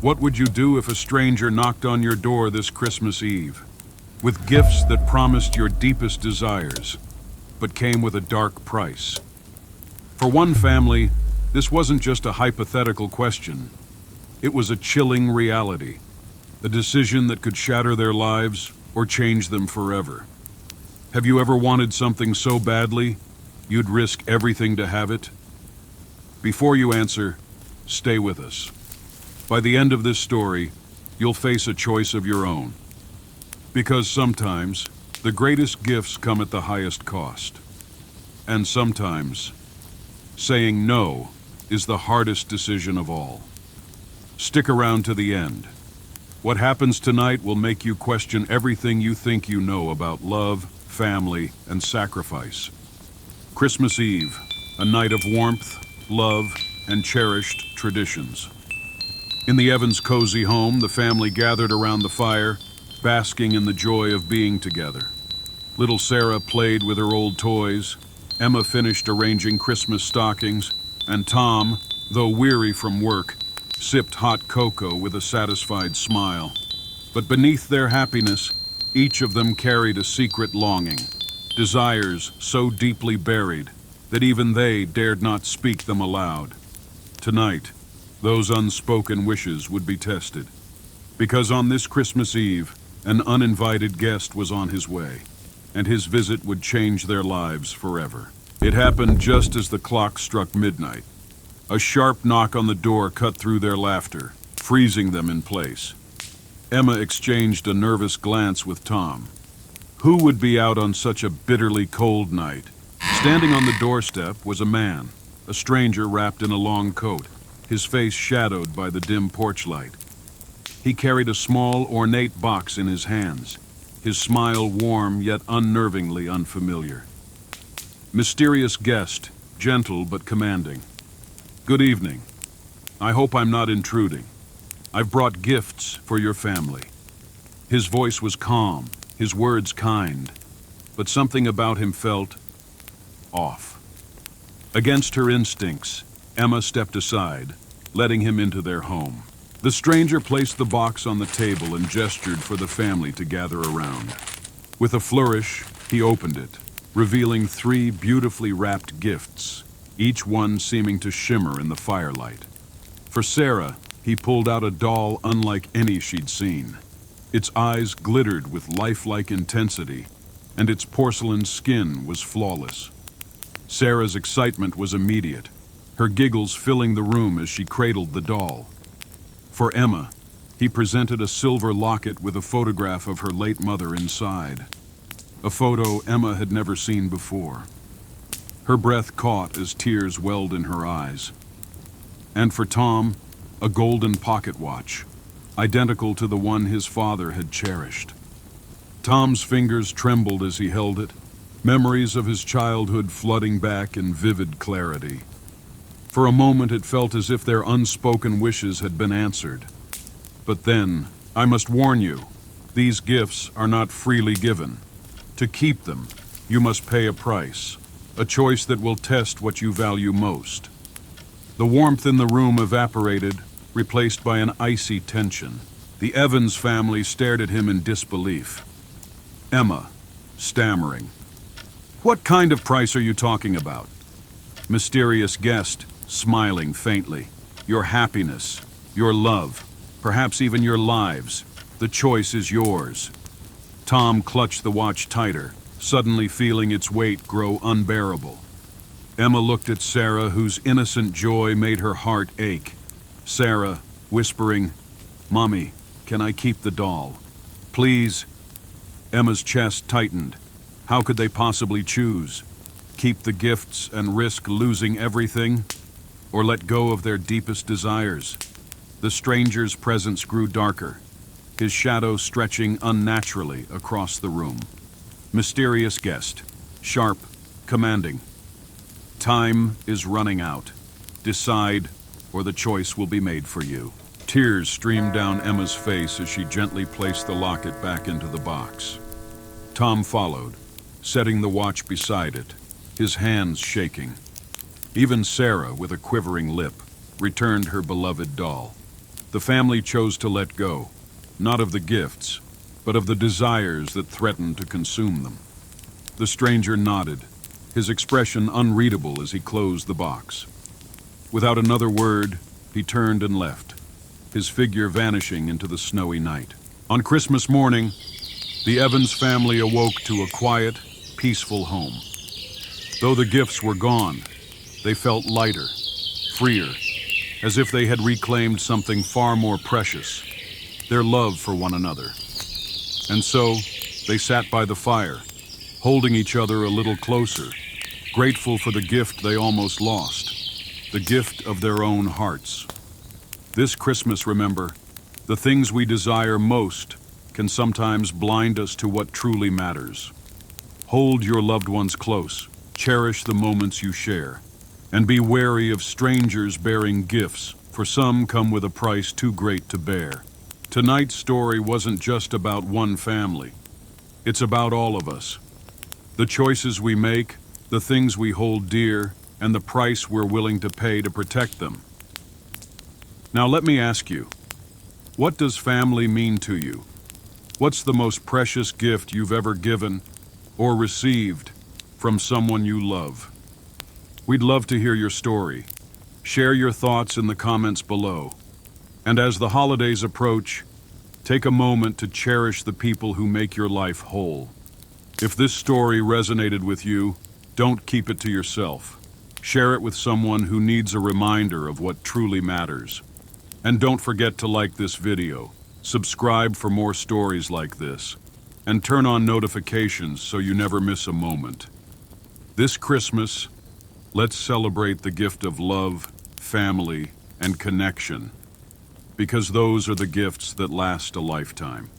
What would you do if a stranger knocked on your door this Christmas Eve, with gifts that promised your deepest desires, but came with a dark price? For one family, this wasn't just a hypothetical question. It was a chilling reality, a decision that could shatter their lives or change them forever. Have you ever wanted something so badly, you'd risk everything to have it? Before you answer, stay with us. By the end of this story, you'll face a choice of your own. Because sometimes, the greatest gifts come at the highest cost. And sometimes, saying no is the hardest decision of all. Stick around to the end. What happens tonight will make you question everything you think you know about love, family, and sacrifice. Christmas Eve, a night of warmth, love, and cherished traditions. In the Evans' cozy home, the family gathered around the fire, basking in the joy of being together. Little Sarah played with her old toys, Emma finished arranging Christmas stockings, and Tom, though weary from work, sipped hot cocoa with a satisfied smile. But beneath their happiness, each of them carried a secret longing, desires so deeply buried that even they dared not speak them aloud. Tonight, those unspoken wishes would be tested, because on this Christmas Eve, an uninvited guest was on his way, and his visit would change their lives forever. It happened just as the clock struck midnight. A sharp knock on the door cut through their laughter, freezing them in place. Emma exchanged a nervous glance with Tom. Who would be out on such a bitterly cold night? Standing on the doorstep was a man, a stranger wrapped in a long coat, his face shadowed by the dim porch light. He carried a small, ornate box in his hands, his smile warm yet unnervingly unfamiliar. Mysterious guest, gentle but commanding. Good evening. I hope I'm not intruding. I've brought gifts for your family. His voice was calm, his words kind, but something about him felt off. Against her instincts, Emma stepped aside, letting him into their home. The stranger placed the box on the table and gestured for the family to gather around. With a flourish, he opened it, revealing 3 beautifully wrapped gifts, each one seeming to shimmer in the firelight. For Sarah, he pulled out a doll unlike any she'd seen. Its eyes glittered with lifelike intensity, and its porcelain skin was flawless. Sarah's excitement was immediate, her giggles filling the room as she cradled the doll. For Emma, he presented a silver locket with a photograph of her late mother inside. A photo Emma had never seen before. Her breath caught as tears welled in her eyes. And for Tom, a golden pocket watch, identical to the one his father had cherished. Tom's fingers trembled as he held it, memories of his childhood flooding back in vivid clarity. For a moment it felt as if their unspoken wishes had been answered. But then, I must warn you, these gifts are not freely given. To keep them, you must pay a price, a choice that will test what you value most. The warmth in the room evaporated, replaced by an icy tension. The Evans family stared at him in disbelief. Emma, stammering. What kind of price are you talking about? Mysterious guest, smiling faintly. Your happiness, your love, perhaps even your lives. The choice is yours. Tom clutched the watch tighter, suddenly feeling its weight grow unbearable. Emma looked at Sarah, whose innocent joy made her heart ache. Sarah, whispering, "Mommy, can I keep the doll? Please." Emma's chest tightened. How could they possibly choose? Keep the gifts and risk losing everything? Or let go of their deepest desires? The stranger's presence grew darker, his shadow stretching unnaturally across the room. Mysterious guest, sharp, commanding. Time is running out. Decide, or the choice will be made for you. Tears streamed down Emma's face as she gently placed the locket back into the box. Tom followed, setting the watch beside it, his hands shaking. Even Sarah, with a quivering lip, returned her beloved doll. The family chose to let go, not of the gifts, but of the desires that threatened to consume them. The stranger nodded, his expression unreadable as he closed the box. Without another word, he turned and left, his figure vanishing into the snowy night. On Christmas morning, the Evans family awoke to a quiet, peaceful home. Though the gifts were gone, they felt lighter, freer, as if they had reclaimed something far more precious, their love for one another. And so, they sat by the fire, holding each other a little closer, grateful for the gift they almost lost, the gift of their own hearts. This Christmas, remember, the things we desire most can sometimes blind us to what truly matters. Hold your loved ones close, cherish the moments you share, and be wary of strangers bearing gifts, for some come with a price too great to bear. Tonight's story wasn't just about one family. It's about all of us. The choices we make, the things we hold dear, and the price we're willing to pay to protect them. Now let me ask you, what does family mean to you? What's the most precious gift you've ever given or received from someone you love? We'd love to hear your story. Share your thoughts in the comments below. And as the holidays approach, take a moment to cherish the people who make your life whole. If this story resonated with you, don't keep it to yourself. Share it with someone who needs a reminder of what truly matters. And don't forget to like this video, subscribe for more stories like this, and turn on notifications so you never miss a moment. This Christmas, let's celebrate the gift of love, family, and connection, because those are the gifts that last a lifetime.